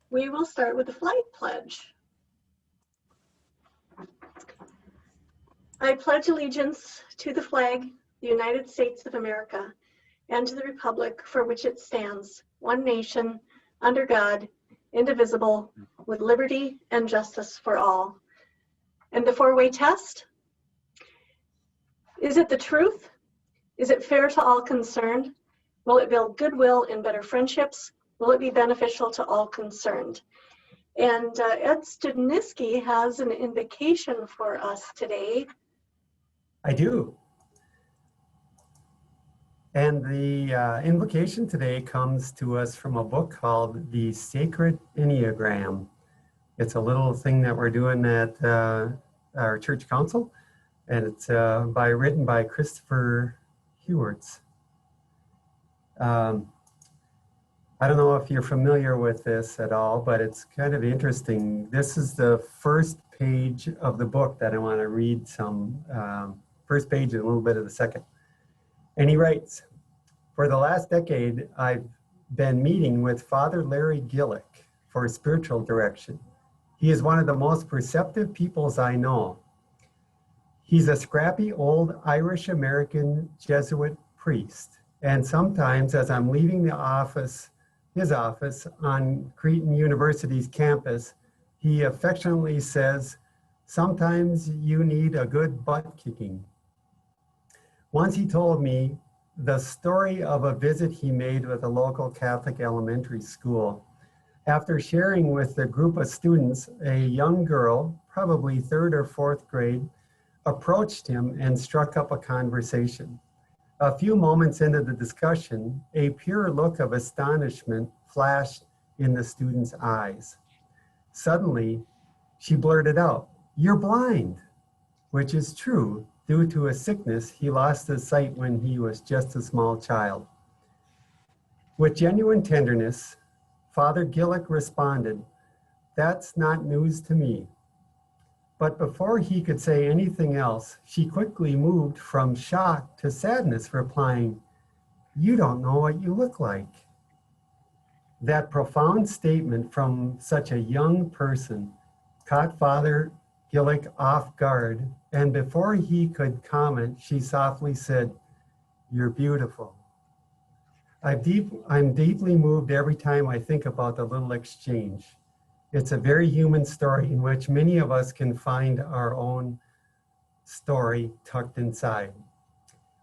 we will start with the flag pledge. I pledge allegiance to the flag, the United States of America, and to the republic for which it stands, one nation, under God, indivisible, with liberty and justice for all. And the four-way test? Is it the truth? Is it fair to all concerned? Will it build goodwill and better friendships? Will it be beneficial to all concerned? And Ed Studniski has an invocation for us today. I do. And the invocation today comes to us from a book called The Sacred Enneagram. It's a little thing that we're doing at our church council, and it's written by Christopher Hewarts. I don't know if you're familiar with this at all, but it's kind of interesting. This is the first page of the book that I want to read some, first page and a little bit of the second. And he writes, for the last decade, I've been meeting with Father Larry Gillick for spiritual direction. He is one of the most perceptive peoples I know. He's a scrappy old Irish-American Jesuit priest. And sometimes as I'm leaving the office, his office on Cretin University's campus, he affectionately says, sometimes you need a good butt kicking. Once he told me the story of a visit he made with a local Catholic elementary school. After sharing with the group of students, a young girl, probably third or fourth grade, approached him and struck up a conversation. A few moments into the discussion, a pure look of astonishment flashed in the student's eyes. Suddenly, she blurted out, "You're blind," which is true. Due to a sickness, he lost his sight when he was just a small child. With genuine tenderness, Father Gillick responded, "That's not news to me." But before he could say anything else, she quickly moved from shock to sadness, replying, "You don't know what you look like." That profound statement from such a young person caught Father Gillick off guard, and before he could comment, she softly said, "You're beautiful." I'm deeply moved every time I think about the little exchange. It's a very human story in which many of us can find our own story tucked inside.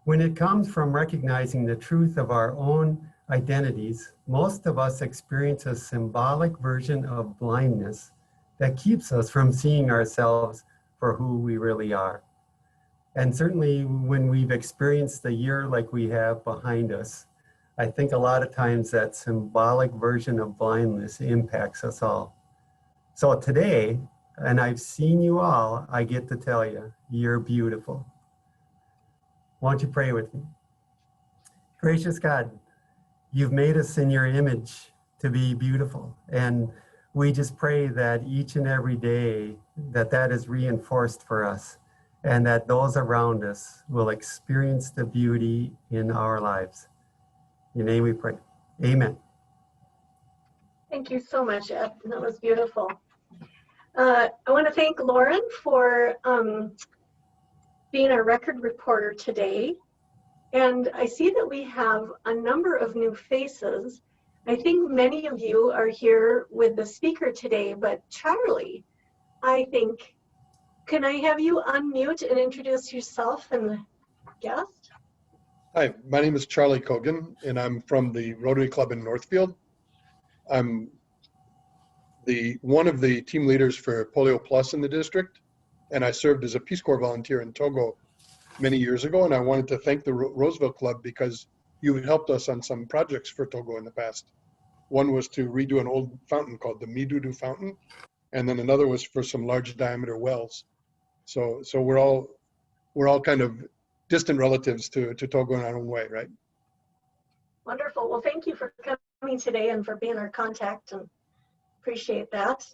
When it comes from recognizing the truth of our own identities, most of us experience a symbolic version of blindness that keeps us from seeing ourselves for who we really are. And certainly when we've experienced the year like we have behind us, I think a lot of times that symbolic version of blindness impacts us all. So today, and I've seen you all, I get to tell you, you're beautiful. Won't you pray with me? Gracious God, you've made us in your image to be beautiful. And we just pray that each and every day that is reinforced for us and that those around us will experience the beauty in our lives. In your name we pray. Amen. Thank you so much, Ed. That was beautiful. I want to thank Lauren for being our record reporter today. And I see that we have a number of new faces. I think many of you are here with the speaker today, but Charlie, I think, can I have you unmute and introduce yourself and the guest? Hi, my name is Charlie Cogan, and I'm from the Rotary Club in Northfield. I'm one of the team leaders for Polio Plus in the district, and I served as a Peace Corps volunteer in Togo many years ago, and I wanted to thank the Roseville Club because you've helped us on some projects for Togo in the past. One was to redo an old fountain called the Midudu Fountain, and then another was for some large diameter wells. So we're all kind of distant relatives to Togo in our own way, right? Wonderful. Well, thank you for coming today and for being our contact, and appreciate that.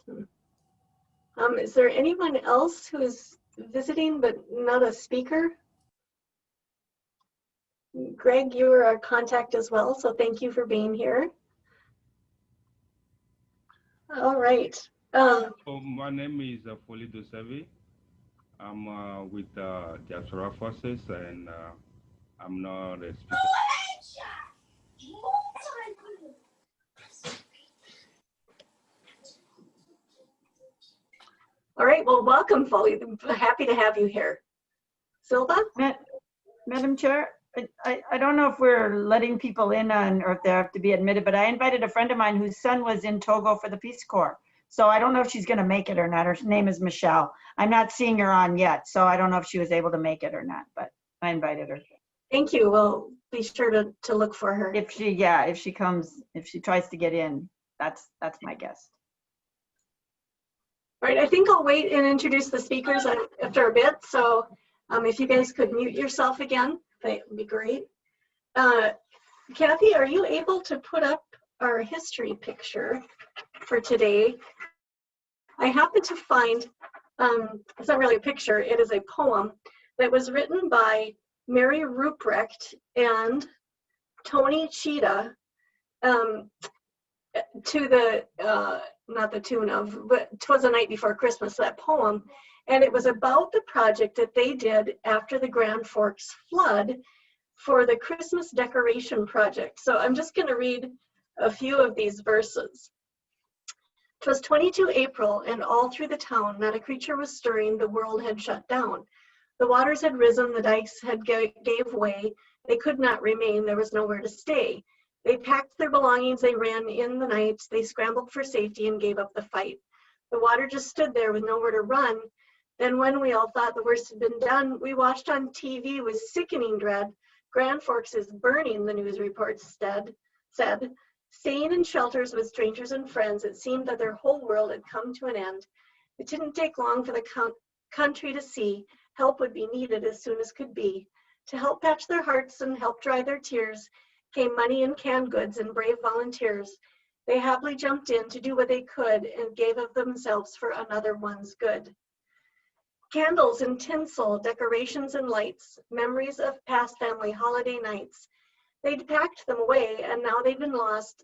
Is there anyone else who is visiting but not a speaker? Greg, you are our contact as well, so thank you for being here. All right. My name is Foli Dosevi. I'm with Diaspora Forces, and I'm not a speaker. All right. Well, welcome, Foley. Happy to have you here. Silva? Madam Chair, I don't know if we're letting people in on, or if they have to be admitted, but I invited a friend of mine whose son was in Togo for the Peace Corps. So I don't know if she's going to make it or not. Her name is Michelle. I'm not seeing her on yet, so I don't know if she was able to make it or not, but I invited her. Thank you. We'll be sure to look for her. If she tries to get in, that's my guess. All right, I think I'll wait and introduce the speakers after a bit. So if you guys could mute yourself again, that would be great. Kathy, are you able to put up our history picture for today? I happened to find, it's not really a picture, it is a poem that was written by Mary Ruprecht and Tony Cheetah to the, not the tune of, but 'Twas the Night Before Christmas, that poem. And it was about the project that they did after the Grand Forks flood for the Christmas decoration project. So I'm just going to read a few of these verses. 'Twas 22 April, and all through the town not a creature was stirring, the world had shut down. The waters had risen, the dikes had gave way, they could not remain, there was nowhere to stay. They packed their belongings, they ran in the night, they scrambled for safety and gave up the fight. The water just stood there with nowhere to run. Then when we all thought the worst had been done, we watched on TV with sickening dread. Grand Forks is burning, the news reports said. Staying in shelters with strangers and friends, it seemed that their whole world had come to an end. It didn't take long for the country to see help would be needed as soon as could be. To help patch their hearts and help dry their tears came money and canned goods and brave volunteers. They happily jumped in to do what they could and gave of themselves for another one's good. Candles and tinsel, decorations and lights, memories of past family holiday nights. They'd packed them away and now they've been lost.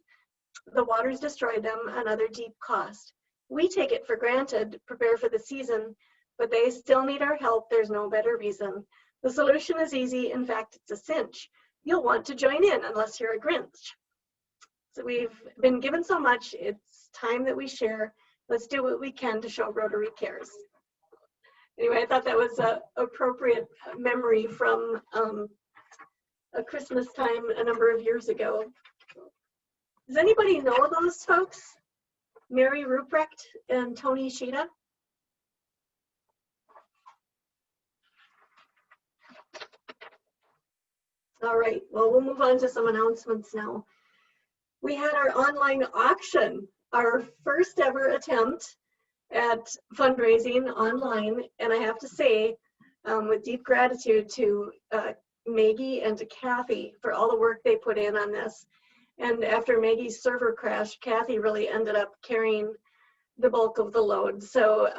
The waters destroyed them, another deep cost. We take it for granted, prepare for the season, but they still need our help, there's no better reason. The solution is easy, in fact, it's a cinch. You'll want to join in unless you're a Grinch. So we've been given so much, it's time that we share. Let's do what we can to show Rotary cares. Anyway, I thought that was an appropriate memory from a Christmas time a number of years ago. Does anybody know those folks? Mary Ruprecht and Tony Cheetah? All right, well, we'll move on to some announcements now. We had our online auction, our first ever attempt at fundraising online. And I have to say, with deep gratitude to Maggie and to Kathy for all the work they put in on this. And after Maggie's server crash, Kathy really ended up carrying the bulk of the load. So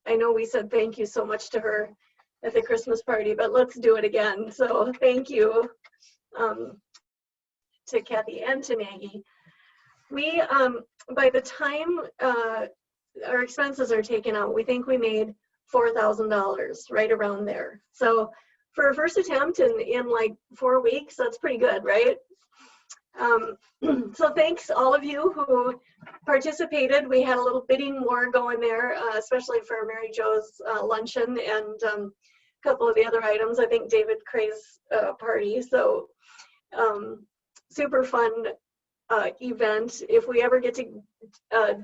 I know we said thank you so much to her at the Christmas party, but let's do it again. So thank you to Kathy and to Maggie. We, by the time our expenses are taken out, we think we made $4,000, right around there. So for a first attempt in like 4 weeks, that's pretty good, right? So thanks all of you who participated. We had a little bidding war going there, especially for Mary Jo's luncheon and a couple of the other items. I think David Cray's party. So super fun event. If we ever get to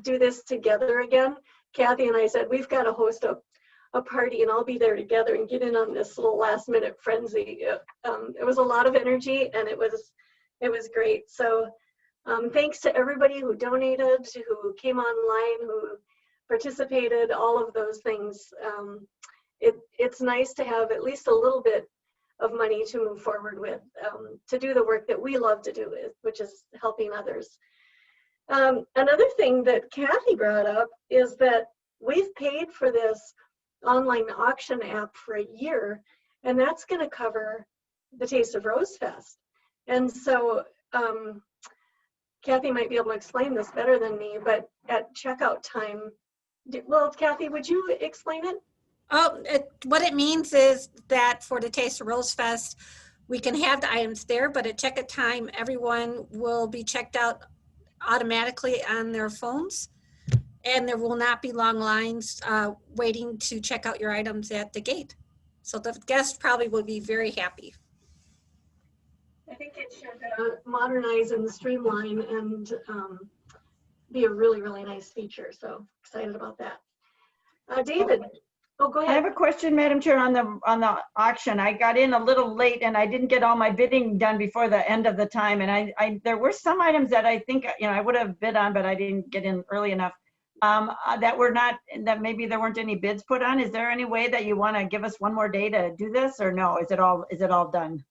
do this together again, Kathy and I said we've got to host a party and I'll be there together and get in on this little last minute frenzy. It was a lot of energy and it was great. So thanks to everybody who donated, who came online, who participated, all of those things. It's nice to have at least a little bit of money to move forward with, to do the work that we love to do, which is helping others. Another thing that Kathy brought up is that we've paid for this online auction app for a year, and that's going to cover the Taste of Rose Fest. And so Kathy might be able to explain this better than me, but at checkout time, well, Kathy, would you explain it? Oh, what it means is that for the Taste of Rose Fest, we can have the items there, but at checkout time, everyone will be checked out automatically on their phones. And there will not be long lines waiting to check out your items at the gate. So the guests probably will be very happy. I think it should modernize and streamline and be a really, really nice feature. So excited about that. David, oh, go I ahead. have a question, Madam Chair, on the auction. I got in a little late and I didn't get all my bidding done before the end of the time. And there were some items that I think, I would have bid on, but I didn't get in early enough. That maybe there weren't any bids put on. Is there any way that you want to give us one more day to do this, or no? Is it all done?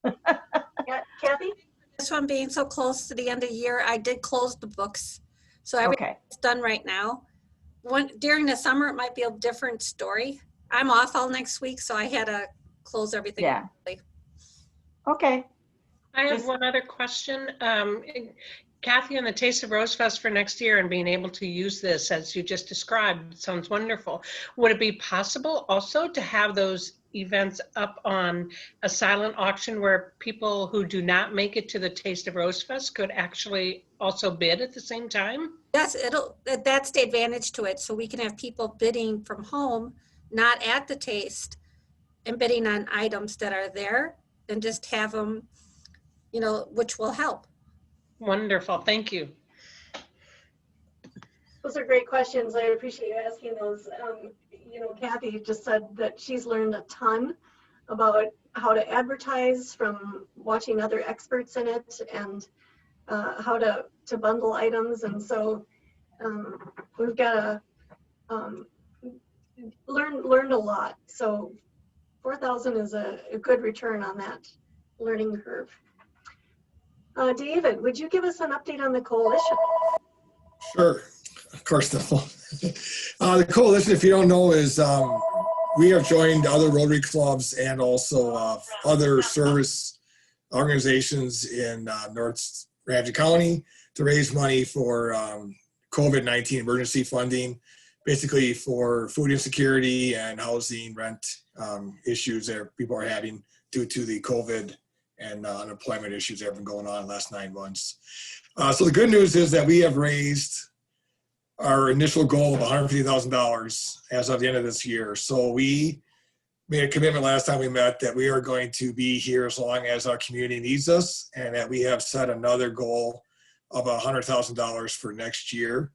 Yeah, Kathy? This one being so close to the end of the year, I did close the books. So Okay. everything's done right now. During the summer, it might be a different story. I'm off all next week, so I had to close everything. Yeah. early. Okay. I have Just- one other question. Kathy, on the Taste of Rose Fest for next year and being able to use this as you just described, sounds wonderful. Would it be possible also to have those events up on a silent auction where people who do not make it to the Taste of Rose Fest could actually also bid at the same time? Yes, that's the advantage to it. So we can have people bidding from home, not at the taste, and bidding on items that are there, and just have them, which will help. Wonderful, thank you. Those are great questions. I appreciate you asking those. Kathy just said that she's learned a ton about how to advertise from watching other experts in it and how to bundle items. And so we've got to learned a lot. So 4,000 is a good return on that learning curve. David, would you give us an update on the coalition? Sure, of course. The coalition, if you don't know, is we have joined other Rotary clubs and also other service organizations in North Ramsey County to raise money for COVID-19 emergency funding, basically for food insecurity and housing, rent issues that people are having due to the COVID and unemployment issues that have been going on in the last 9 months. So the good news is that we have raised our initial goal of $150,000 as of the end of this year. So we made a commitment last time we met that we are going to be here as long as our community needs us, and that we have set another goal of $100,000 for next year.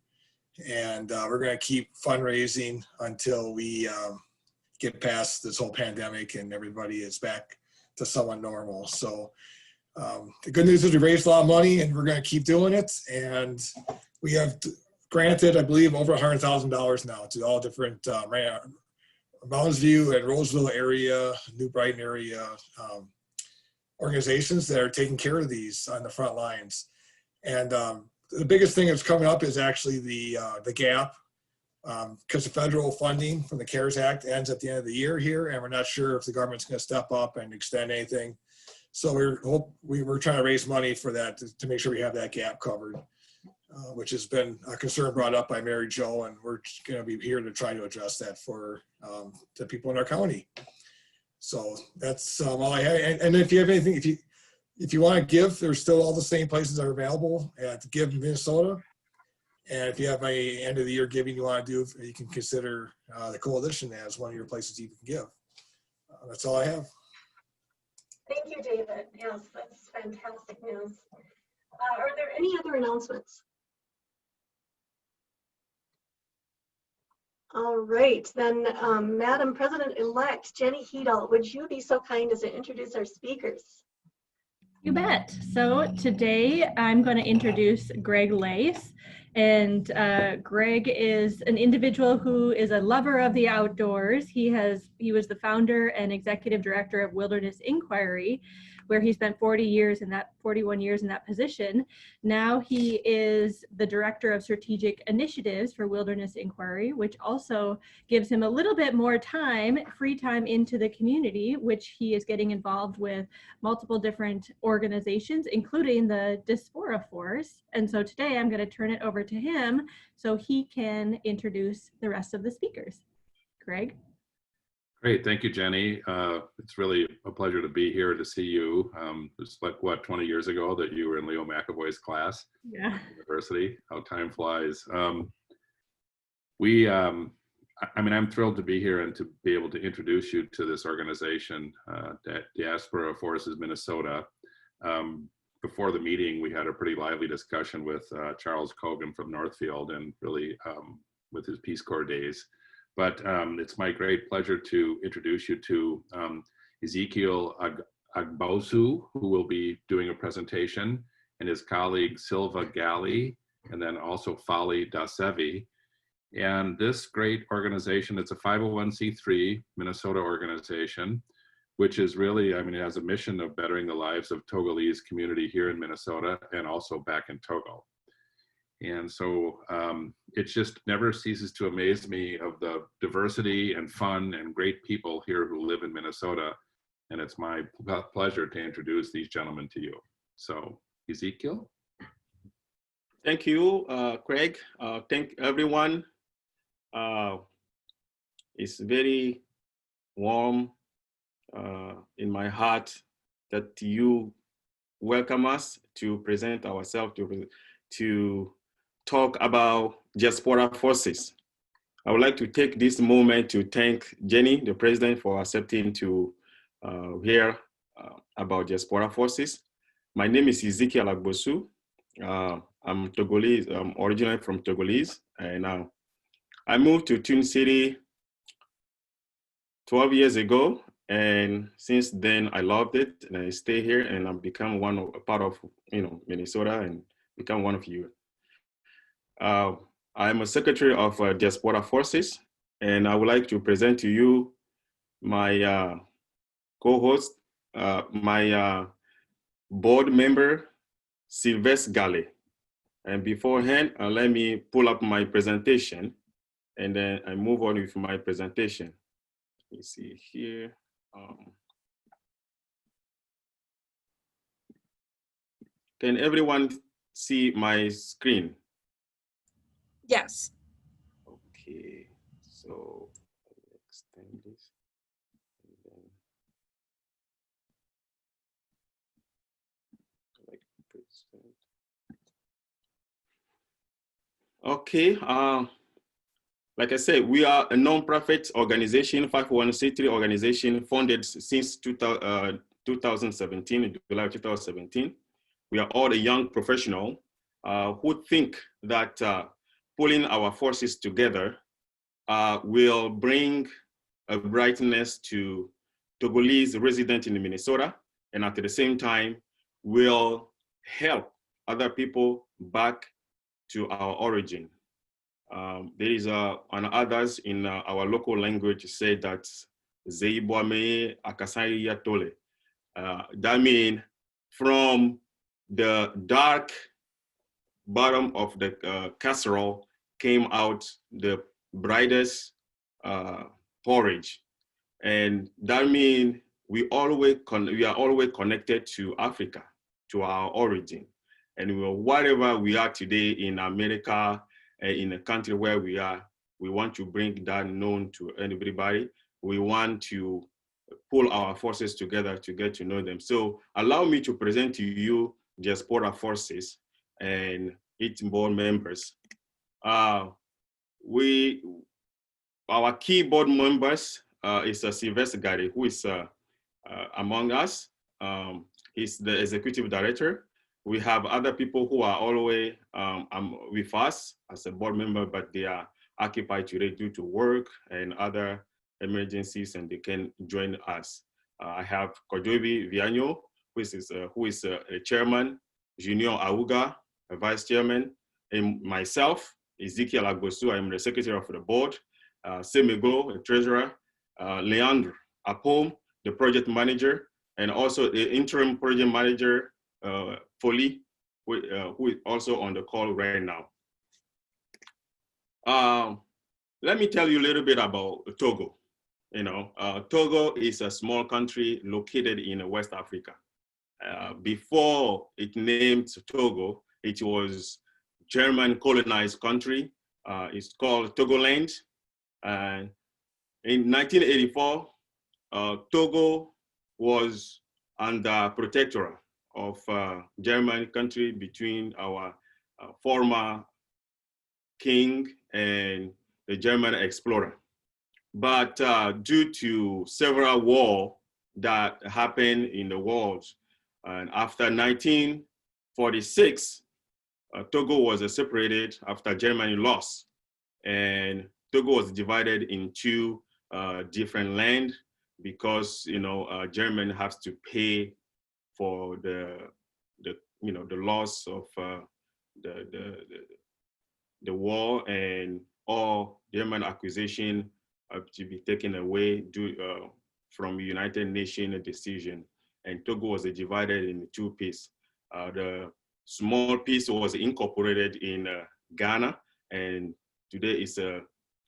And we're going to keep fundraising until we get past this whole pandemic and everybody is back to somewhat normal. So the good news is we raised a lot of money and we're going to keep doing it. And we have granted, I believe, over $100,000 now to all different Mounds View and Roseville area, New Brighton area organizations that are taking care of these on the front lines. And the biggest thing that's coming up is actually the gap, because the federal funding from the CARES Act ends at the end of the year here, and we're not sure if the government's going to step up and extend anything. So we're trying to raise money for that to make sure we have that gap covered, which has been a concern brought up by Mary Jo, and we're going to be here to try to address that for the people in our county. So that's all I have. And if you have anything, if you want to give, there's still all the same places that are available at Give Minnesota. And if you have any end of the year giving you want to do, you can consider the coalition as one of your places you can give. That's all I have. Thank you, David. Yes, that's fantastic news. Are there any other announcements? All right, then Madam President-elect Jenny Hedel, would you be so kind as to introduce our speakers? You bet. So today I'm going to introduce Greg Lace. And Greg is an individual who is a lover of the outdoors. He was the founder and executive director of Wilderness Inquiry, where he spent 41 years in that position. Now he is the Director of Strategic Initiatives for Wilderness Inquiry, which also gives him a little bit more time, free time into the community, which he is getting involved with multiple different organizations, including the Diaspora Force. And so today I'm going to turn it over to him so he can introduce the rest of the speakers. Greg? Great, thank you, Jenny. It's really a pleasure to be here to see you. It's like, what, 20 years ago that you were in Leo McAvoy's class Yeah. at university. How time flies. I'm thrilled to be here and to be able to introduce you to this organization, Diaspora Forces Minnesota. Before the meeting, we had a pretty lively discussion with Charles Cogan from Northfield and really with his Peace Corps days. But it's my great pleasure to introduce you to Ezekiel Agbosu, who will be doing a presentation, and his colleague Silva Gali, and then also Fali Dasevi. And this great organization, it's a 501c3 Minnesota organization, which is really, it has a mission of bettering the lives of Togolese community here in Minnesota and also back in Togo. And so it just never ceases to amaze me of the diversity and fun and great people here who live in Minnesota. And it's my pleasure to introduce these gentlemen to you. So Ezekiel. Thank you, Craig. Thank everyone. It's very warm in my heart that you welcome us to present ourselves, to talk about Diaspora Forces. I would like to take this moment to thank Jenny, the president, for accepting to hear about Diaspora Forces. My name is Ezekiel Agbosu. I'm Togolese. I'm originally from Togolese, and I moved to Twin City 12 years ago, and since then I loved it, and I stay here, and I've become a part of Minnesota, and become one of you. I'm a secretary of Diaspora Forces, and I would like to present to you my co-host, my board member, Sylvestre Gali. And beforehand, let me pull up my presentation, and then I move on with my presentation. Let me see here. Can everyone see my screen? Yes. Okay, so let me extend this. And then, like, present. Okay, like I said, we are a non-profit organization, 501c3 organization funded since 2017, July 2017. We are all a young professional who think that pulling our forces together will bring a brightness to Togolese residents in Minnesota, and at the same time will help other people back to our origin. There is an others in our local language say that Zeibwame Akasai Yatole. That means from the dark bottom of the casserole came out the brightest porridge. And that means we are always connected to Africa, to our origin. And wherever we are today in America, in a country where we are, we want to bring that known to everybody. We want to pull our forces together to get to know them. So allow me to present to you Diaspora Forces and its board members. Our key board members is Sylvestre Gali, who is among us. He's the executive director. We have other people who are always with us as a board member, but they are occupied today due to work and other emergencies, and they can join us. I have Kojobi Viano, who is a chairman, Junior Auga, a vice chairman, and myself, Ezekiel Agbosu, I'm the secretary of the board, Semego, a treasurer, Leandre Apom, the project manager, and also the interim project manager, Foley, who is also on the call right now. Let me tell you a little bit about Togo. Togo is a small country located in West Africa. Before it named Togo, it was German colonized country. It's called Togoland. And in 1984, Togo was under protectorate of German country between our former king and the German explorer. But due to several wars that happened in the world, and after 1946, Togo was separated after Germany lost, and Togo was divided into different land because Germany has to pay for the loss of the war, and all German acquisition to be taken away from United Nations decision. And Togo was divided into two pieces. The small piece was incorporated in Ghana, and today it's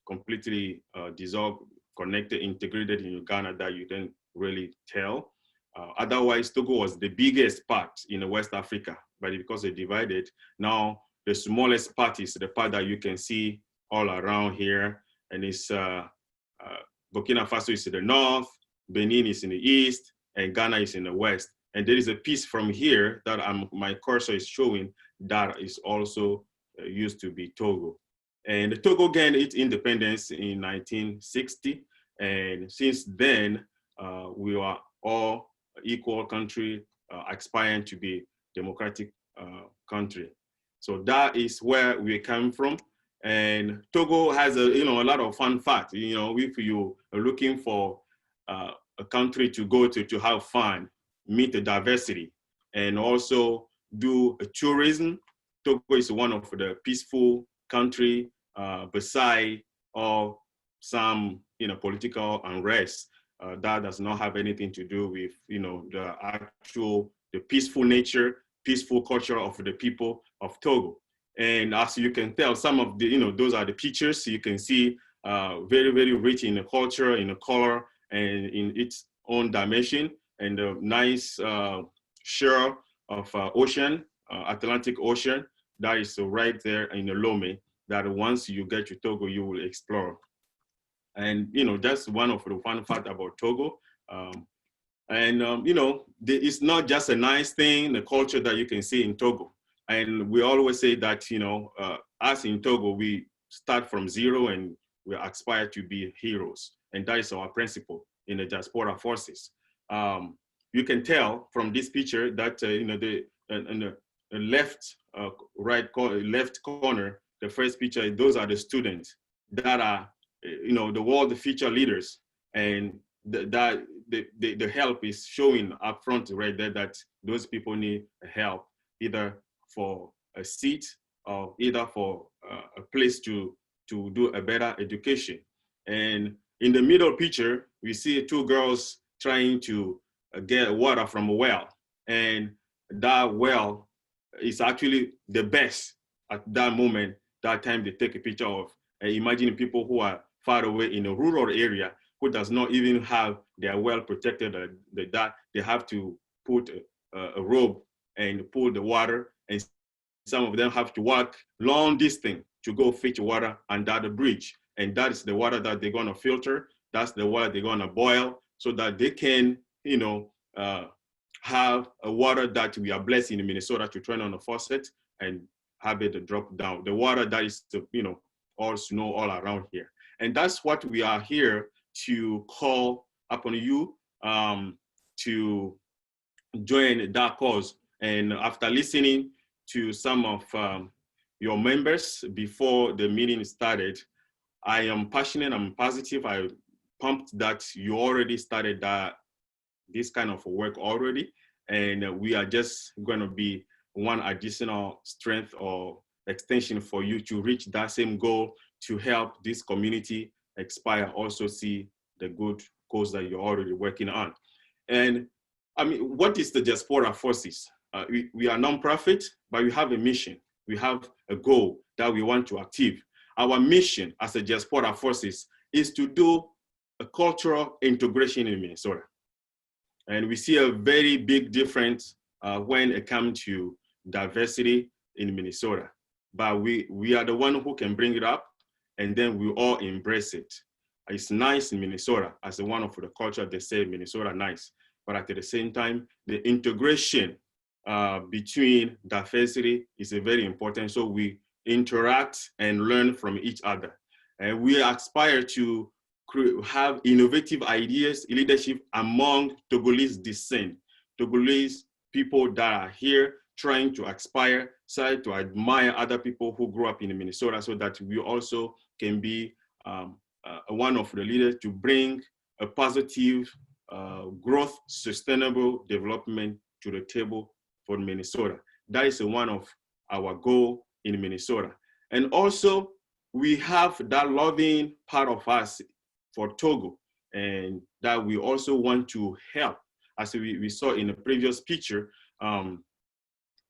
completely dissolved, connected, integrated in Ghana that you didn't really tell. Otherwise, Togo was the biggest part in West Africa, but because they divided, now the smallest part is the part that you can see all around here, and it's Burkina Faso is in the north, Benin is in the east, and Ghana is in the west. And there is a piece from here that my cursor is showing that is also used to be Togo. And Togo gained its independence in 1960. And since then, we are all equal country, aspiring to be democratic country. So that is where we come from. And Togo has a lot of fun facts. If you are looking for a country to go to have fun, meet the diversity, and also do tourism, Togo is one of the peaceful country beside all some political unrest that does not have anything to do with the peaceful nature, peaceful culture of the people of Togo. And as you can tell, some of the those are the pictures. You can see very, very rich in the culture, in the color, and in its own dimension, and a nice shore of ocean, Atlantic Ocean, that is right there in the Lomé, that once you get to Togo, you will explore. And that's one of the fun fact about Togo. It's not just a nice thing, the culture that you can see in Togo. And we always say that, us in Togo, we start from zero and we aspire to be heroes. And that is our principle in the diaspora forces. You can tell from this picture that, in the left corner, the first picture, those are the students that are, the world future leaders. And the help is showing up front right there that those people need help, either for a seat or either for a place to do a better education. And in the middle picture, we see two girls trying to get water from a well. And that well is actually the best at that moment, that time they take a picture of. Imagine people who are far away in a rural area who does not even have their well protected, that they have to put a rope and pull the water, and some of them have to walk long distance to go fetch water under the bridge. And that is the water that they're gonna filter. That's the water they're gonna boil so that they can, have a water that we are blessed in Minnesota to turn on a faucet and have it drop down. The water that is, all snow all around here. And that's what we are here to call upon you to join that cause. And after listening to some of your members before the meeting started, I am passionate, I'm positive, I'm pumped that you already started this kind of work already. And we are just gonna be one additional strength or extension for you to reach that same goal, to help this community aspire, also see the good cause that you're already working on. And I mean, what is the Diaspora Forces? We are non-profit, but we have a mission. We have a goal that we want to achieve. Our mission as a Diaspora Forces is to do a cultural integration in Minnesota. And we see a very big difference when it comes to diversity in Minnesota. But we are the one who can bring it up, and then we all embrace it. It's nice in Minnesota as one of the culture. They say Minnesota nice, but at the same time, the integration between diversity is very important. So we interact and learn from each other. And we aspire to have innovative ideas, leadership among Togolese descent, Togolese people that are here trying to aspire, try to admire other people who grew up in Minnesota, so that we also can be one of the leaders to bring a positive growth, sustainable development to the table for Minnesota. That is one of our goals in Minnesota. And also, we have that loving part of us for Togo, and that we also want to help. As we saw in the previous picture,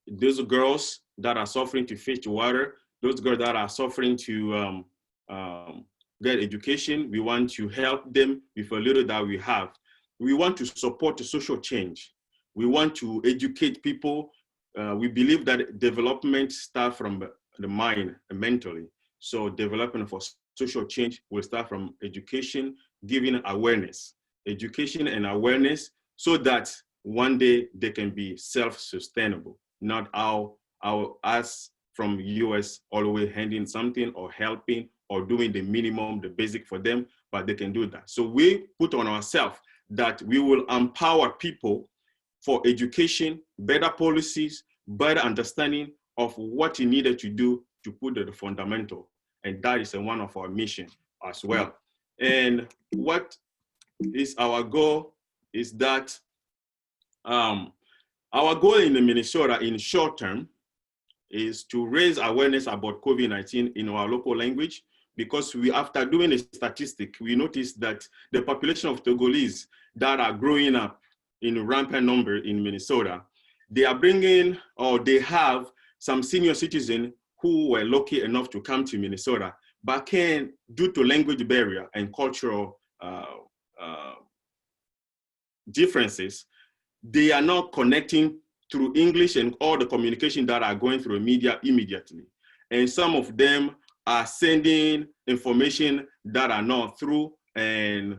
those girls that are suffering to fetch water, those girls that are suffering to get education, we want to help them with a little that we have. We want to support the social change. We want to educate people. We believe that development starts from the mind mentally. So development for social change will start from education, giving awareness, education and awareness, so that one day they can be self-sustainable, not us from US all the way handing something or helping or doing the minimum, the basic for them, but they can do that. So we put on ourselves that we will empower people for education, better policies, better understanding of what you needed to do to put the fundamental. And that is one of our mission as well. And what is our goal is that our goal in Minnesota in short term is to raise awareness about COVID-19 in our local language, because after doing a statistic, we noticed that the population of Togolese that are growing up in rampant number in Minnesota, they are bringing, or they have some senior citizens who were lucky enough to come to Minnesota, but can, due to language barrier and cultural differences, they are not connecting through English and all the communication that are going through media immediately. And some of them are sending information that are not true and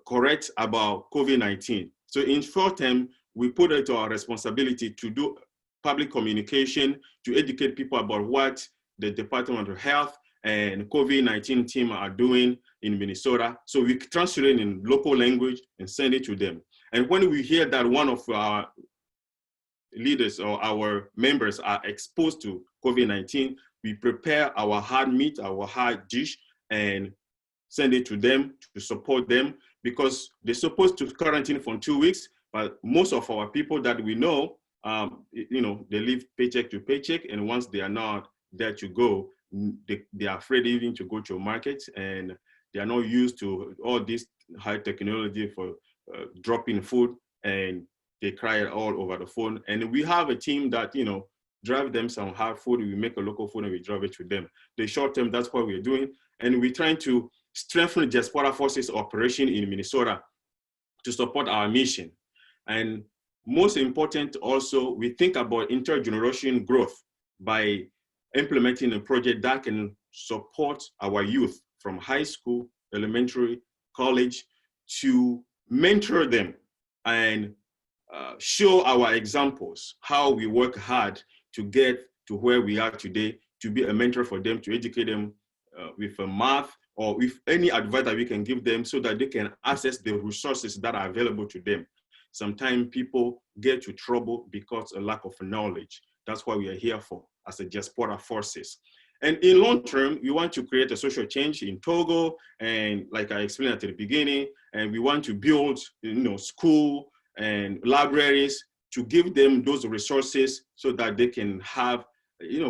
correct about COVID-19. So in short term, we put it to our responsibility to do public communication, to educate people about what the Department of Health and COVID-19 team are doing in Minnesota. So we translate it in local language and send it to them. And when we hear that one of our leaders or our members are exposed to COVID-19, we prepare our hard meat, our hard dish, and send it to them to support them, because they're supposed to quarantine for 2 weeks. But most of our people that we know, they live paycheck to paycheck, and once they are not there to go, they are afraid even to go to a market, and they are not used to all this high technology for dropping food, and they cry it all over the phone. And we have a team that, drive them some hard food. We make a local food and we drive it to them. The short term, that's what we're doing. And we're trying to strengthen the Diaspora Forces operation in Minnesota to support our mission. And most important also, we think about intergenerational growth by implementing a project that can support our youth from high school, elementary, college, to mentor them and show our examples, how we work hard to get to where we are today, to be a mentor for them, to educate them with a math or with any advice that we can give them, so that they can access the resources that are available to them. Sometimes people get to trouble because of lack of knowledge. That's what we are here for as a Diaspora Forces. And in long term, we want to create a social change in Togo, and like I explained at the beginning, and we want to build, school and libraries to give them those resources so that they can have,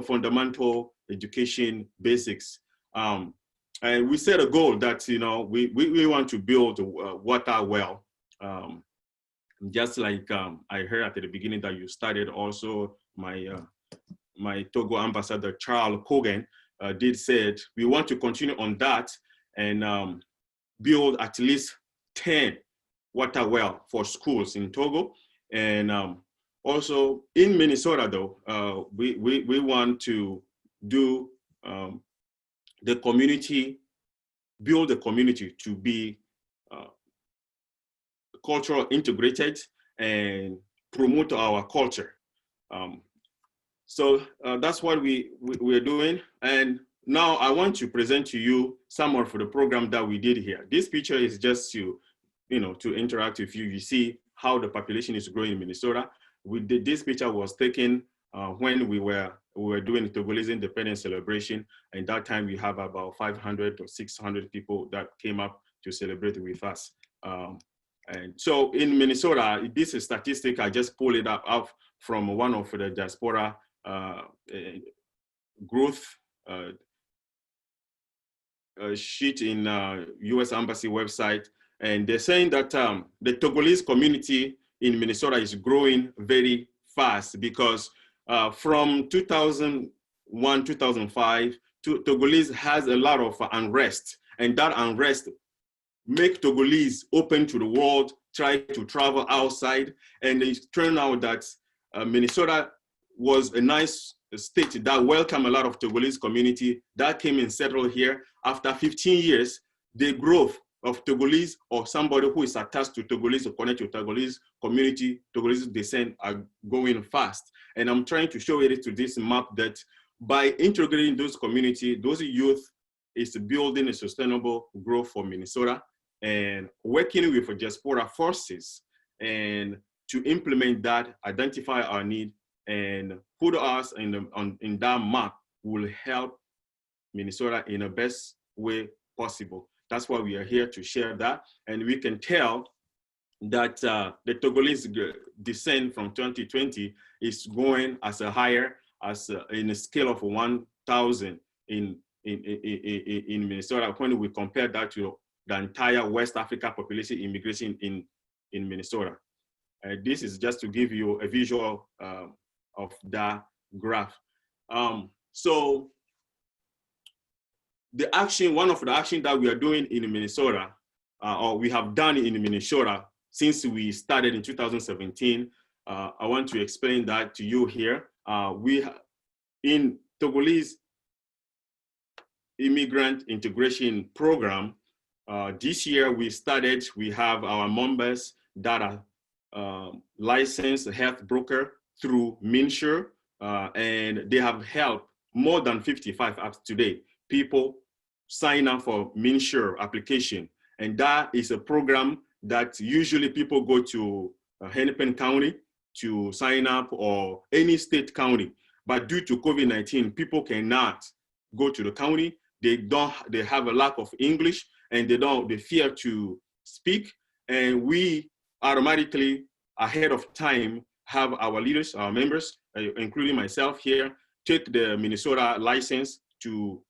fundamental education basics. And we set a goal that, we want to build a water well just like I heard at the beginning that you started also, my Togo ambassador, Charles Cogan, did said, we want to continue on that and build at least 10 water well for schools in Togo. And also in Minnesota though, we want to do the community, build the community to be cultural integrated and promote our culture. So that's what we're doing. And now I want to present to you some of the program that we did here. This picture is just to, to interact with you. You see how the population is growing in Minnesota. This picture was taken when we were doing the Togolese independence celebration. And that time we have about 500 or 600 people that came up to celebrate with us. And so in Minnesota, this is statistic, I just pulled it up from one of the diaspora growth sheet in US Embassy website. And they're saying that the Togolese community in Minnesota is growing very fast because from 2001, 2005, Togolese has a lot of unrest, and that unrest make Togolese open to the world, try to travel outside, and it turned out that Minnesota was a nice state that welcomed a lot of Togolese community that came and settled here. After 15 years, the growth of Togolese or somebody who is attached to Togolese or connected to Togolese community, Togolese descent are going fast. And I'm trying to show it to this map that by integrating those community, those youth is building a sustainable growth for Minnesota and working with diaspora forces and to implement that, identify our need and put us in that map will help Minnesota in the best way possible. That's why we are here to share that. And we can tell that the Togolese descent from 2020 is going as a higher, in a scale of 1,000 in Minnesota when we compare that to the entire West Africa population immigration in Minnesota. This is just to give you a visual of that graph. So the action, one of the action that we are doing in Minnesota, or we have done in Minnesota since we started in 2017, I want to explain that to you here. In Togolese immigrant integration program, this year we have our members that are licensed health broker through MNsure, and they have helped more than 55 up to date people sign up for MNsure application. And that is a program that usually people go to Hennepin County to sign up or any state county. But due to COVID-19, people cannot go to the county. They have a lack of English and they fear to speak. And we automatically ahead of time have our leaders, our members, including myself here, take the Minnesota license to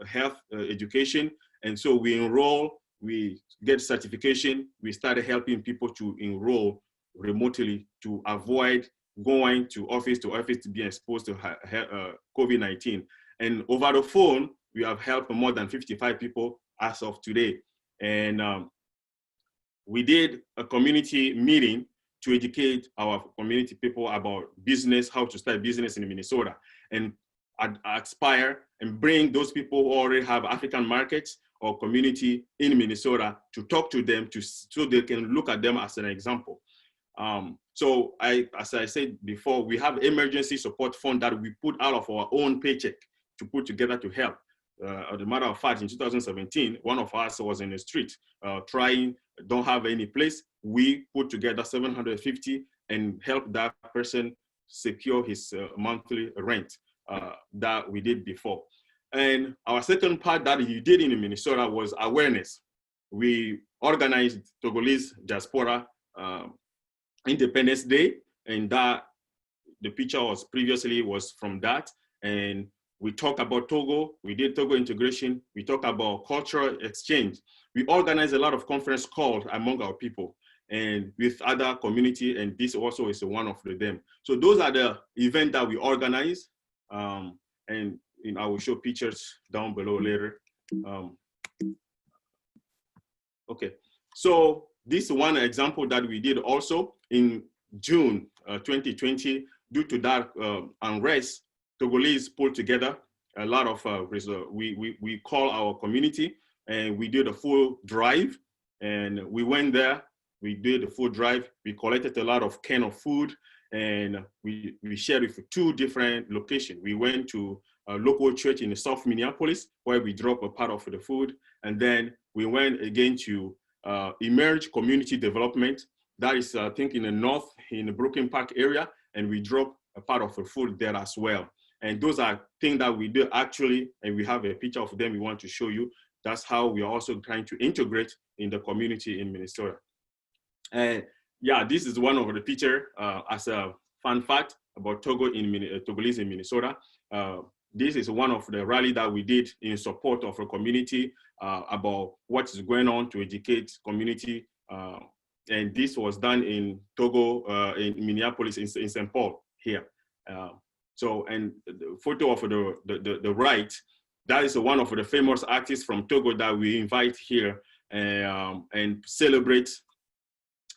health education. And so we enroll, we get certification, we started helping people to enroll remotely to avoid going to office to be exposed to COVID-19. And over the phone, we have helped more than 55 people as of today. And we did a community meeting to educate our community people about business, how to start business in Minnesota, and aspire and bring those people who already have African markets or community in Minnesota to talk to them so they can look at them as an example. So as I said before, we have emergency support fund that we put out of our own paycheck to put together to help. As a matter of fact, in 2017, one of us was in the street don't have any place. We put together 750 and help that person secure his monthly rent that we did before. And our second part that you did in Minnesota was awareness. We organized Togolese Diaspora Independence Day, and that the picture was previously from that. And we talk about Togo, we did Togo integration, we talk about cultural exchange. We organized a lot of conference calls among our people. and with other community, and this also is one of them. So those are the events that we organize, and I will show pictures down below later. Okay, so this is one example that we did also in June 2020. Due to that unrest, Togolese pulled together a lot of, we call our community, and we did a full drive, and we went there, we did a full drive, we collected a lot of cans of food, and we shared it for 2 different locations. We went to a local church in South Minneapolis, where we dropped a part of the food, and then we went again to Emerge Community Development, that is, I think, in the north, in the Brooklyn Park area, and we dropped a part of the food there as well. And those are things that we do actually, and we have a picture of them we want to show you. That's how we are also trying to integrate in the community in Minnesota. And yeah, this is one of the pictures as a fun fact about Togolese in Minnesota. This is one of the rally that we did in support of a community about what is going on to educate community. And this was done in Togo, in Minneapolis, in St. Paul here. So, and the photo of the right, that is one of the famous artists from Togo that we invite here and celebrate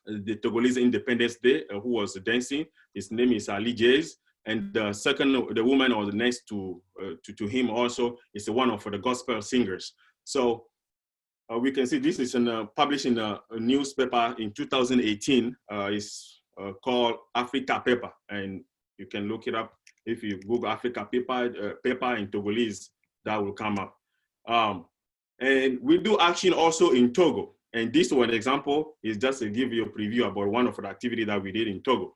the Togolese Independence Day, who was dancing. His name is Ali Jayz. And the woman or the next to him also is one of the gospel singers. So we can see this is published in a newspaper in 2018. It's called Africa Paper, and you can look it up. If you Google Africa paper in Togolese, that will come up. And we do action also in Togo. And this one example is just to give you a preview about one of the activities that we did in Togo.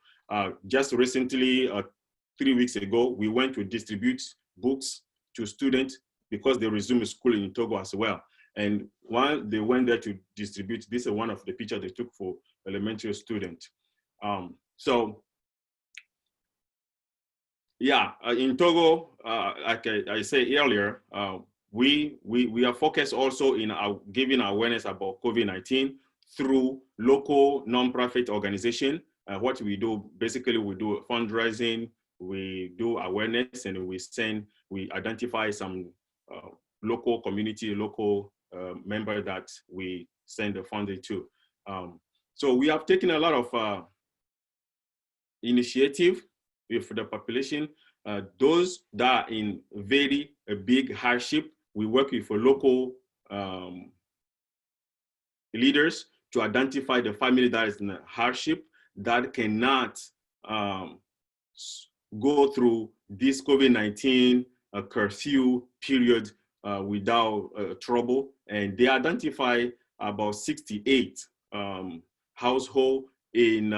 Just recently, 3 weeks ago, we went to distribute books to students because they resumed school in Togo as well. And while they went there to distribute, this is one of the pictures they took for elementary students. So yeah, in Togo, like I said earlier, we are focused also in giving awareness about COVID-19 through local nonprofit organization. What we do, basically we do fundraising, we do awareness, and we identify some local community, local member that we send the funding to. So we have taken a lot of initiative with the population. Those that are in very big hardship, we work with local leaders to identify the family that is in hardship, that cannot go through this COVID-19 curfew period without trouble. And they identify about 68 households in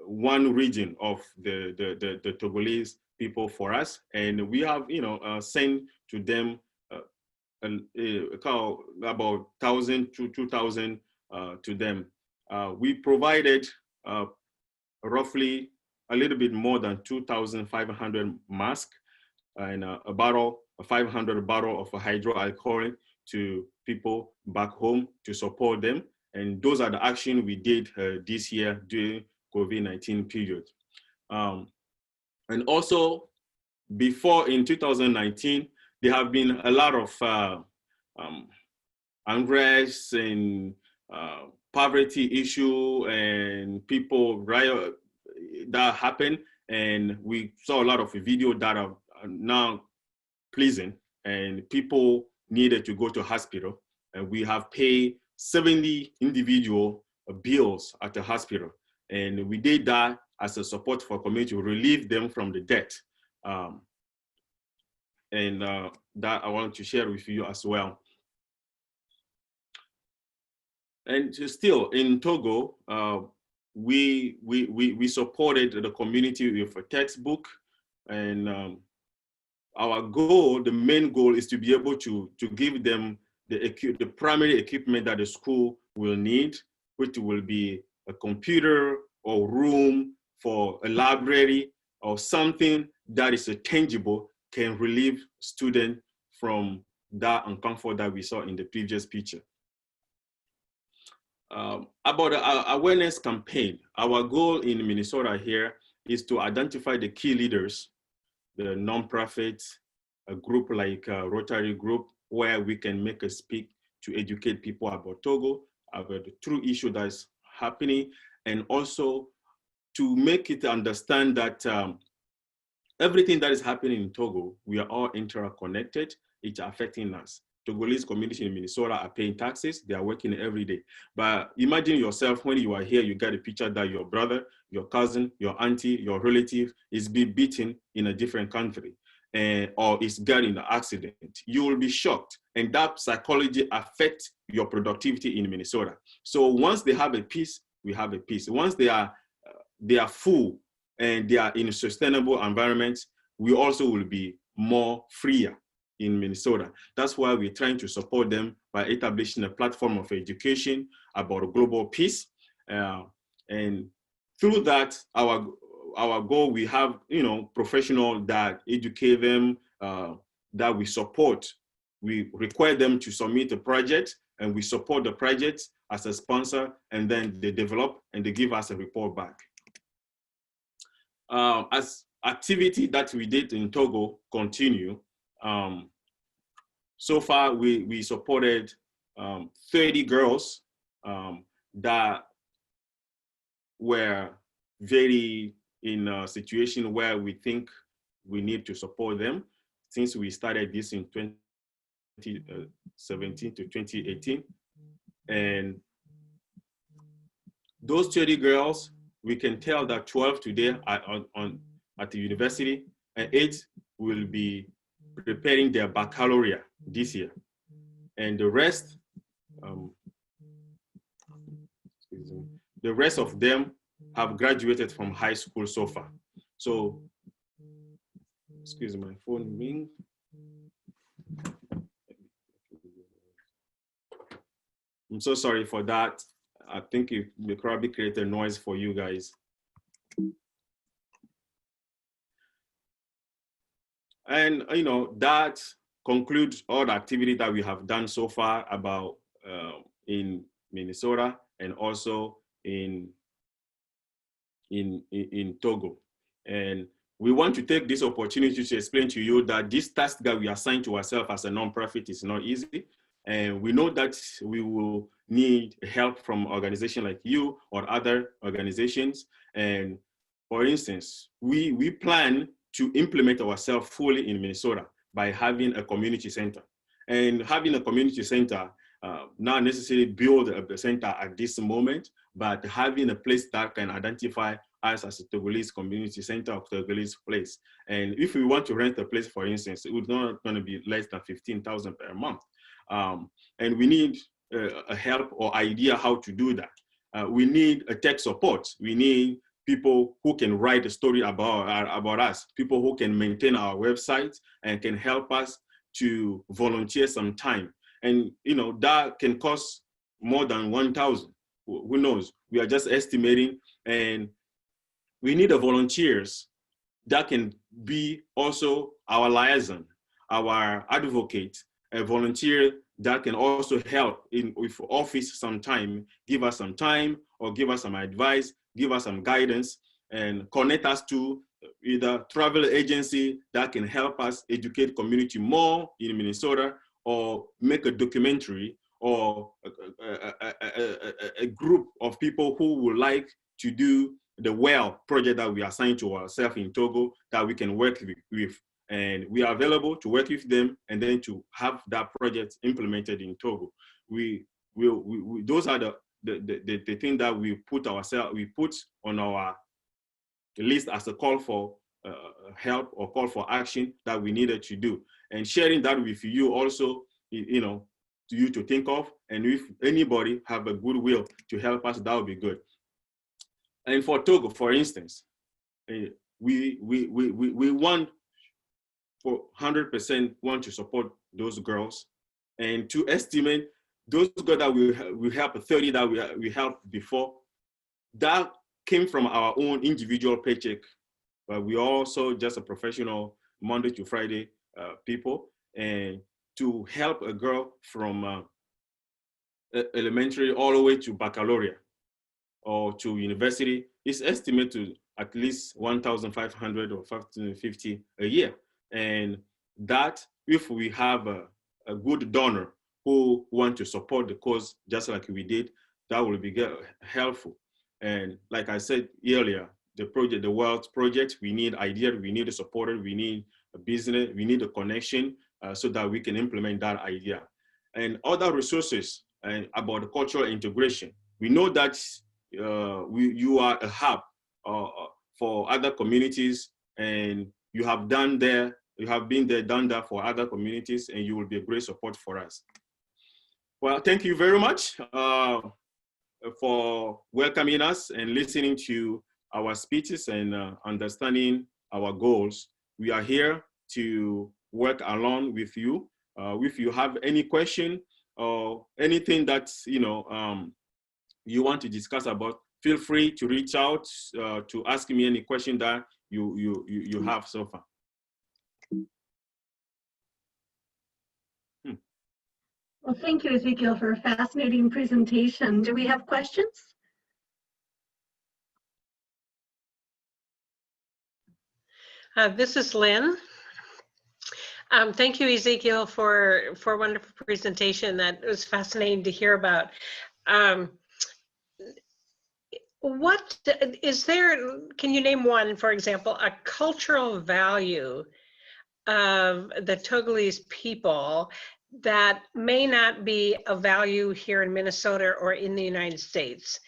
one region of the Togolese people for us. And we have, sent to them about 1,000 to 2,000 to them. We provided roughly a little bit more than 2,500 masks and a 500 bottle of hydroalcohol to people back home to support them. And those are the action we did this year during COVID-19 period. And also before in 2019, there have been a lot of unrest and poverty issue and people riot that happened. And we saw a lot of video that are now pleasing, and people needed to go to hospital. And we have paid 70 individual bills at the hospital. And we did that as a support for community to relieve them from the debt. That I want to share with you as well. And still in Togo, we supported the community with a textbook, and our goal, the main goal, is to be able to give them the primary equipment that the school will need, which will be a computer or room for a library or something that is tangible, can relieve students from that uncomfort that we saw in the previous picture. About our awareness campaign, our goal in Minnesota here is to identify the key leaders, the nonprofits, a group like Rotary Group, where we can make a speak to educate people about Togo, about the true issue that's happening, and also to make it understand that everything that is happening in Togo, we are all interconnected, it's affecting us. Togolese community in Minnesota are paying taxes, they are working every day. But imagine yourself when you are here, you get a picture that your brother, your cousin, your auntie, your relative is being beaten in a different country or is got in an accident. You will be shocked, and that psychology affects your productivity in Minnesota. So once they have a peace, we have a peace. Once they are full and they are in a sustainable environment, we also will be more freer in Minnesota. That's why we're trying to support them by establishing a platform of education about global peace. And through that, our goal, we have, professionals that educate them, that we support. We require them to submit a project, and we support the project as a sponsor, and then they develop and they give us a report back. As activity that we did in Togo continue, so far we supported 30 girls that were very in a situation where we think we need to support them since we started this in 2017 to 2018. And those 30 girls, we can tell that 12 today are at the university, and 8 will be preparing their baccalaureate this year. And the rest of them have graduated from high school so far. So, excuse me, my phone ring. I'm so sorry for that. I think it will probably create a noise for you guys. And that concludes all the activity that we have done so far about in Minnesota and also in Togo. And we want to take this opportunity to explain to you that this task that we assign to ourselves as a nonprofit is not easy. And we know that we will need help from organizations like you or other organizations. And for instance, we plan to implement ourselves fully in Minnesota by having a community center. And having a community center, not necessarily build a center at this moment, but having a place that can identify us as a Togolese community center of Togolese place. And if we want to rent a place, for instance, it's not going to be less than $15,000 per month. And we need a help or idea how to do that. We need a tech support. We need people who can write a story about us, people who can maintain our website and can help us to volunteer some time. And that can cost more than 1,000. Who knows? We are just estimating, and we need volunteers that can be also our liaison, our advocate, a volunteer that can also help with office sometime, give us some time or give us some advice, give us some guidance, and connect us to either travel agency that can help us educate community more in Minnesota, or make a documentary, or a group of people who would like to do the well project that we assigned to ourselves in Togo that we can work with. And we are available to work with them and then to have that project implemented in Togo. Those are the thing that we put on our list as a call for help or call for action that we needed to do. And sharing that with you also, to you to think of, and if anybody have a goodwill to help us, that would be good. And for Togo, for instance, we want for 100% want to support those girls, and to estimate those girls that we help 30 that we helped before, that came from our own individual paycheck, but we also just a professional Monday to Friday people. And to help a girl from elementary all the way to baccalaureate or to university is estimated to at least 1,500 or 1,550 a year. And that, if we have a good donor who want to support the cause just like we did, that will be helpful. And like I said earlier, the project, the World Project, we need ideas, we need a supporter, we need a business, we need a connection so that we can implement that idea. And other resources about the cultural integration. We know that you are a hub for other communities, and you have done there, you have been there, done that for other communities, and you will be a great support for us. Well, thank you very much for welcoming us and listening to our speeches and understanding our goals. We are here to work along with you. If you have any question or anything that you want to discuss about, feel free to reach out to ask me any question that you have so far. Well, thank you, Ezekiel, for a fascinating presentation. Do we have questions? This is Lynn. Thank you, Ezekiel, for a wonderful presentation. That was fascinating to hear about. What is there, can you name one, for example, a cultural value of the Togolese people that may not be a value here in Minnesota or in the United States?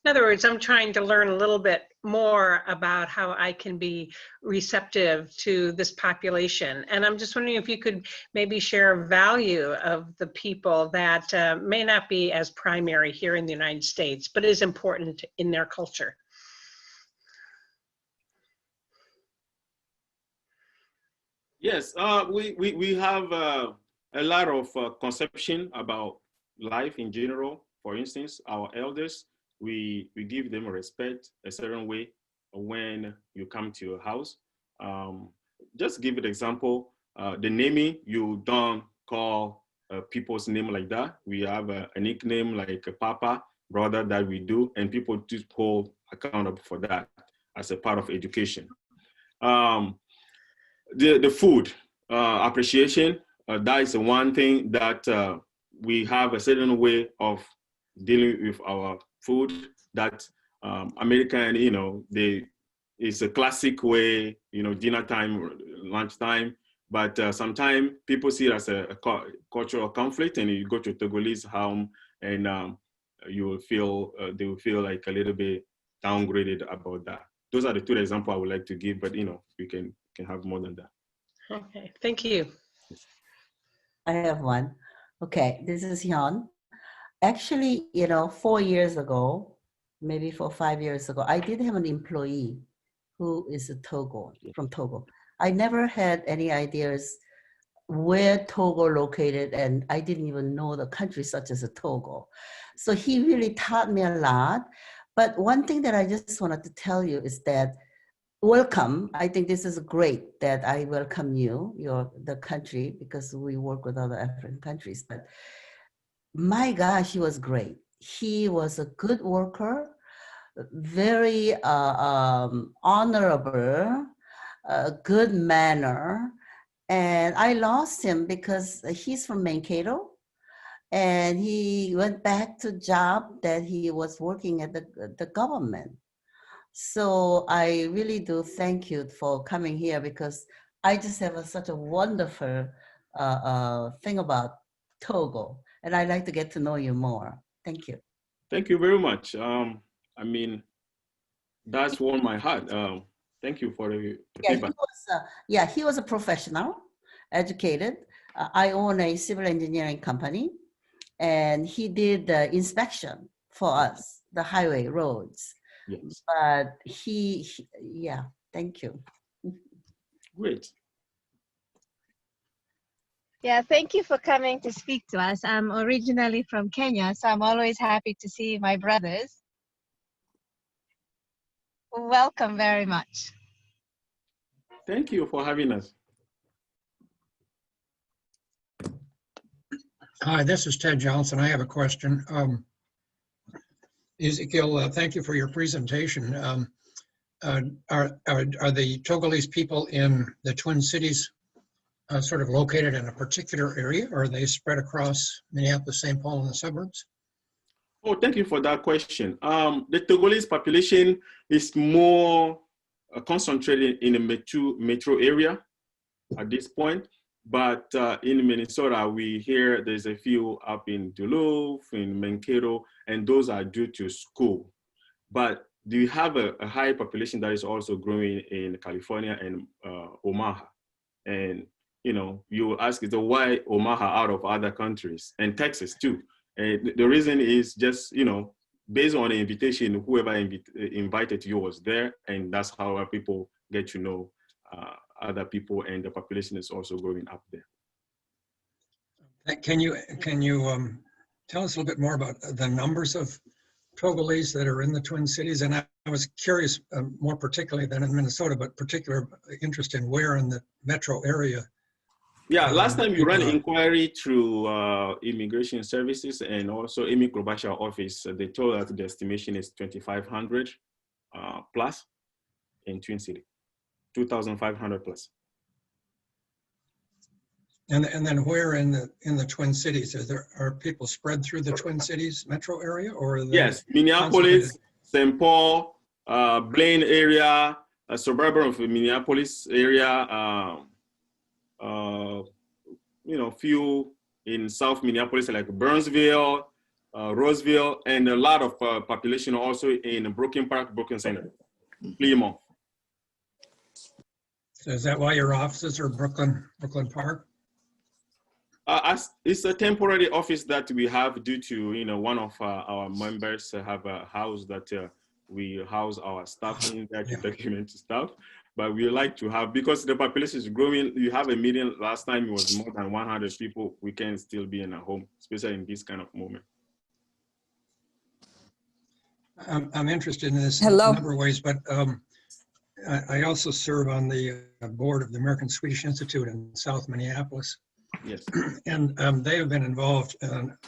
In other words, I'm trying to learn a little bit more about how I can be receptive to this population. And I'm just wondering if you could maybe share a value of the people that may not be as primary here in the United States, but is important in their culture. Yes, we have a lot of conception about life in general. For instance, our elders, we give them respect a certain way when you come to your house. Just give an example, the naming, you don't call people's name like that. We have a nickname like a papa, brother that we do, and people just hold accountable for that as a part of education. The food appreciation, that is the one thing that we have a certain way of dealing with our food that American, it's a classic way, dinner time, lunch time, but sometimes people see it as a cultural conflict, and you go to Togolese home and you will feel, they will feel like a little bit downgraded about that. Those are the two examples I would like to give, but we can have more than that. Okay, thank you. I have one. Okay, this is Hyun. Actually, 4 years ago, maybe 4 or 5 years ago, I did have an employee who is from Togo. I never had any ideas where Togo located, and I didn't even know the country such as Togo. So he really taught me a lot. But one thing that I just wanted to tell you is that welcome. I think this is great that I welcome you, the country, because we work with other African countries. But my gosh, he was great. He was a good worker, very honorable, good manner. And I lost him because he's from Mankato, and he went back to job that he was working at the government. So I really do thank you for coming here, because I just have such a wonderful thing about Togo, and I'd like to get to know you more. Thank you. Thank you very much. I mean, that's warmed my heart. Thank you for the feedback. He was a professional, educated. I own a civil engineering company, and he did the inspection for us, the highway roads. Yes. But thank you. Great. Yeah, thank you for coming to speak to us. I'm originally from Kenya, so I'm always happy to see my brothers. Welcome very much. Thank you for having us. Hi, this is Ted Johnson. I have a question. Ezekiel, thank you for your presentation. Are the Togolese people in the Twin Cities sort of located in a particular area, or are they spread across Minneapolis, St. Paul, and the suburbs? Oh, thank you for that question. The Togolese population is more concentrated in the metro area at this point. But in Minnesota, we hear there's a few up in Duluth, in Mankato, and those are due to school. But do you have a high population that is also growing in California and Omaha? And you ask, so why Omaha out of other countries, and Texas too? And the reason is just, based on the invitation, whoever invited you was there, and that's how people get to know other people, and the population is also growing up there. Can you tell us a little bit more about the numbers of Togolese that are in the Twin Cities? And I was curious, more particularly than in Minnesota, but particular interest in where in the metro area. Yeah, last time we ran an inquiry through Immigration Services and also Amy Klobuchar office. They told us the estimation is 2,500 plus in Twin City, 2,500 plus. And then where in the Twin Cities? Are people spread through the Twin Cities metro area, or are they? Yes, Minneapolis, St. Paul, Blaine area, a suburban of Minneapolis area. Few in South Minneapolis like Burnsville, Roseville, and a lot of population also in Brooklyn Park, Brooklyn Center, Plymouth. So is that why your offices are Brooklyn Park? It's a temporary office that we have due to, one of our members have a house that we house our staff in there to document stuff. But we like to have, because the population is growing, you have a meeting, last time it was more than 100 people, we can still be in a home, especially in this kind of moment. I'm interested in this Hello. in a number of ways, but I also serve on the board of the American Swedish Institute in South Minneapolis. Yes. And they have been involved,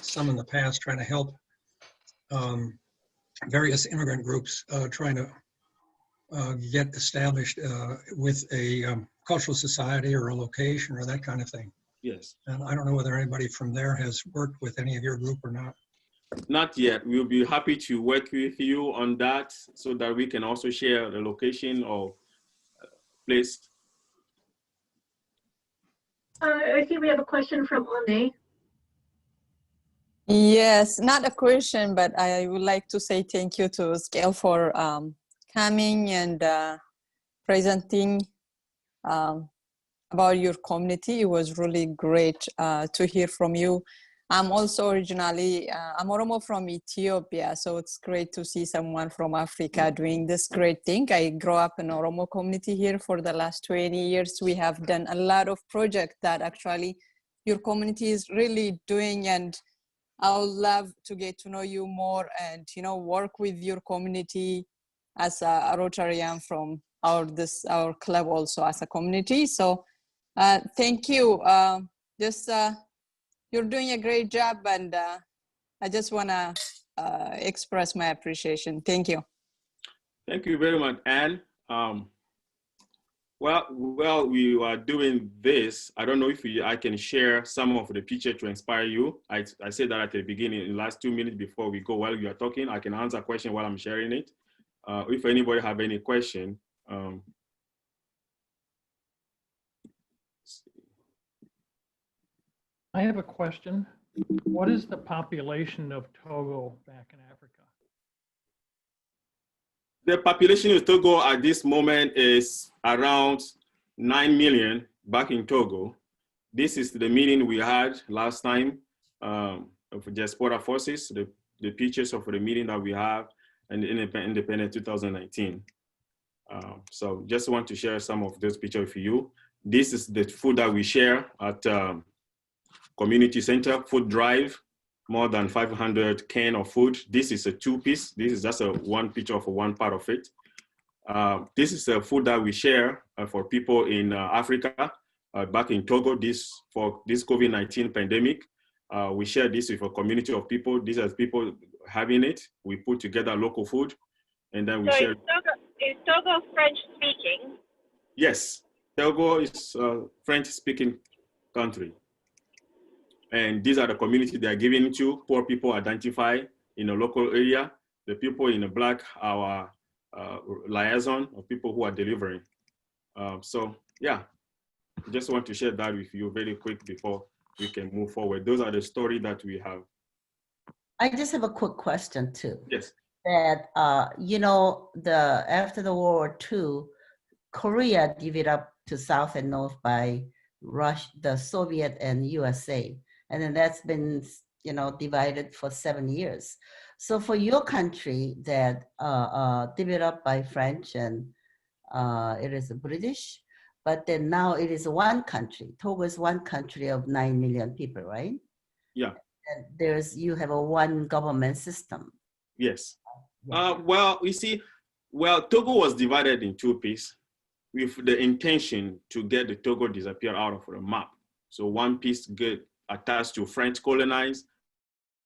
some in the past, trying to help various immigrant groups trying to get established with a cultural society or a location or that kind of thing. Yes. And I don't know whether anybody from there has worked with any of your group or not. Not yet. We'll be happy to work with you on that so that we can also share the location or place. I see we have a question from Ane. Yes, not a question, but I would like to say thank you to Scale for coming and presenting about your community. It was really great to hear from you. I'm also originally, I'm Oromo from Ethiopia, so it's great to see someone from Africa doing this great thing. I grew up in Oromo community here for the last 20 years. We have done a lot of projects that actually your community is really doing, and I would love to get to know you more and, work with your community as a Rotarian from our club also as a community. So thank you. You're doing a great job, and I just want to express my appreciation. Thank you. Thank you very much, Anne. Well, we are doing this. I don't know if I can share some of the picture to inspire you. I said that at the beginning, in the last 2 minutes before we go, while you are talking, I can answer a question while I'm sharing it. If anybody have any question. I have a question. What is the population of Togo back in Africa? The population of Togo at this moment is around 9 million back in Togo. This is the meeting we had last time of Diaspora Forces, the pictures of the meeting that we have in Independent 2019. So just want to share some of those pictures with you. This is the food that we share at Community Center, Food Drive, more than 500 cans of food. This is a 2-piece. This is just one picture of one part of it. This is a food that we share for people in Africa, back in Togo, for this COVID-19 pandemic. We share this with a community of people. These are people having it. We put together local food, and then we share. Is Togo French speaking? Yes, Togo is a French-speaking country. And these are the community they are giving to. Poor people identify in a local area. The people in the black, our liaison of people who are delivering. So yeah, just want to share that with you very quick before we can move forward. Those are the story that we have. I just have a quick question too. Yes. That you know, after the World War II, Korea divided up to South and North by Russia, the Soviet and USA, and then that's been, you know, divided for 7 years. So for your country that divided up by French and it is British, but then now it is one country. Togo is one country of 9 million people, right? Yeah. And you have a one government system. Yes. Well, you see, Togo was divided in two pieces with the intention to get the Togo disappear out of the map. So one piece get attached to French colonized,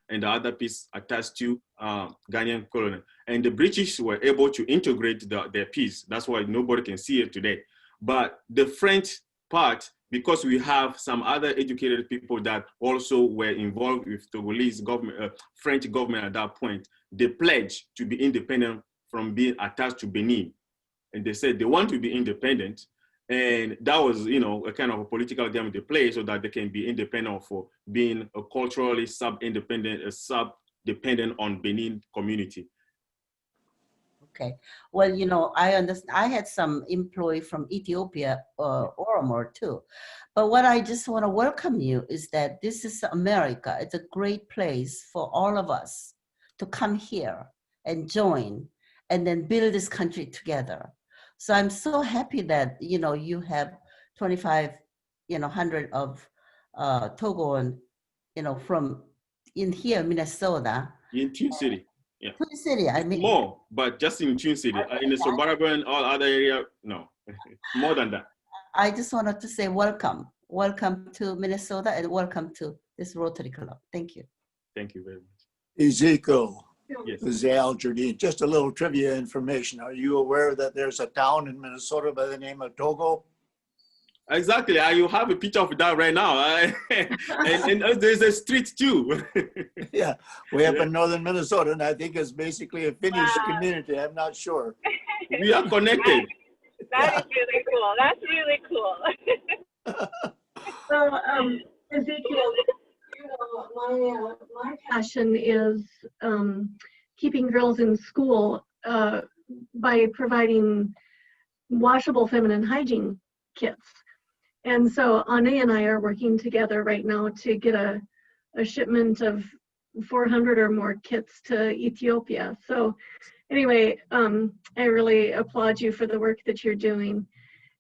and the other piece attached to Ghanaian colony. And the British were able to integrate their piece. That's why nobody can see it today. But the French part, because we have some other educated people that also were involved with Togolese government, French government at that point, they pledged to be independent from being attached to Benin. And they said they want to be independent. And that was, you know, a kind of a political game they play so that they can be independent for being a culturally sub-dependent on Benin community. Okay. Well, you know, I understand. I had some employee from Ethiopia, Oromo too. But what I just want to welcome you is that this is America. It's a great place for all of us to come here and join and then build this country together. So I'm so happy that, you know, you have 2,500 of Togoan, you know, from in here, Minnesota. In Twin City. Yeah. Twin City, I mean. More, but just in Twin City. In the suburban and all other area, no. More than that. I just wanted to say welcome. Welcome to Minnesota and welcome to this Rotary Club. Thank you. Thank you very much. Ezekiel. Yes. This is Al Jardine. Just a little trivia information. Are you aware that there's a town in Minnesota by the name of Togo? Exactly. You have a picture of that right now. and there's a street too. Yeah, way up in northern Minnesota, and I think it's basically a Finnish community. I'm not sure. We are connected. That is really cool. That's really cool. So, Ezekiel, you know, my passion is keeping girls in school by providing washable feminine hygiene kits. And so Ane and I are working together right now to get a shipment of 400 or more kits to Ethiopia. So anyway, I really applaud you for the work that you're doing.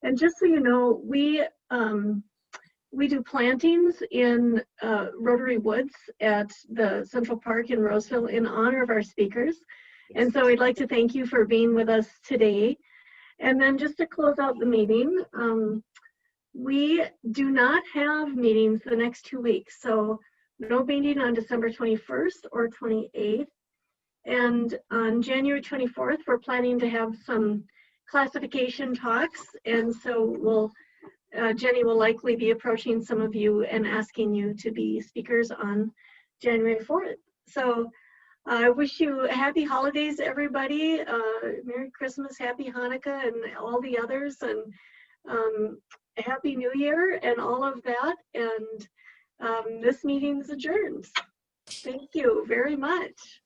And just so you know, we do plantings in Rotary Woods at the Central Park in Roseville in honor of our speakers. And so we'd like to thank you for being with us today. And then just to close out the meeting, we do not have meetings the next 2 weeks. So no meeting on December 21st or 28th. And on January 24th, we're planning to have some classification talks. And so Jenny will likely be approaching some of you and asking you to be speakers on January 4th. So I wish you happy holidays, everybody. Merry Christmas, Happy Hanukkah, and all the others, and Happy New Year, and all of that. And this meeting's adjourned. Thank you very much.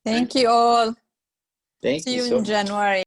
Thank you all. Thank See you you so in much. January.